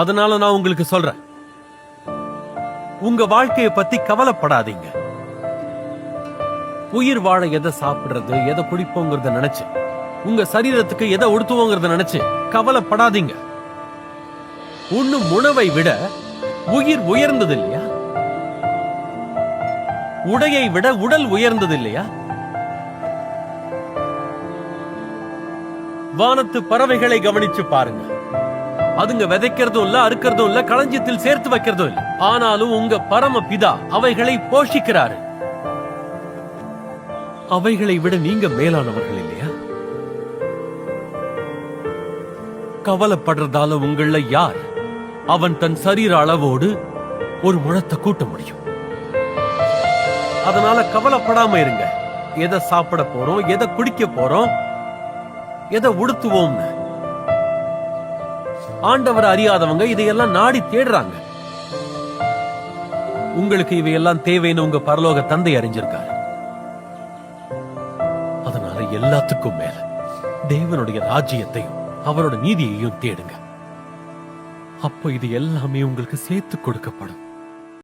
அதனால நான் உங்களுக்கு சொல்றேன், உங்க வாழ்க்கையை பத்தி கவலைப்படாதீங்க. உயிர் வாழ எதை சாப்பிடுறது, எதை குடிப்போங்கிறத நினைச்சு, உங்க சரீரத்துக்கு எதை உடுத்துவோங்கிறத நினைச்சு கவலைப்படாதீங்க. உண்ணும் உணவை விட உயிர் உயர்ந்தது இல்லையா? உடையை விட உடல் உயர்ந்தது இல்லையா? வானத்து பறவைகளை கவனிச்சு பாருங்க. அதுங்க விதைக்கிறதும் இல்ல, அறுக்கிறதும் இல்ல, களஞ்சியத்தில் சேர்த்து வைக்கிறதும் இல்ல. ஆனாலும் உங்க பரம பிதா அவைகளை போஷிக்கிறாரு. அவைகளை விட நீங்க மேலானவர்கள் இல்லையா? கவலைப்படுறதால உங்கள யார் அவன் தன் சரீர அளவோடு ஒரு முழத்தை கூட்ட முடியும்? அதனால கவலைப்படாம இருங்க. எதை சாப்பிட போறோம், எதை குடிக்க போறோம், எதை உடுத்துவோம்னு. ஆண்டவர் அறியாதவங்க இதையெல்லாம் நாடி தேடுறாங்க. உங்களுக்கு இவையெல்லாம் தேவைன்னு உங்க பரலோக தந்தை அறிஞ்சிருக்காரு. அதனால எல்லாத்துக்கும் மேல தேவனுடைய ராஜ்யத்தையும் அவரோட நீதியையும் தேடுங்க. அப்போ இது எல்லாமே உங்களுக்கு சேர்த்து கொடுக்கப்படும்.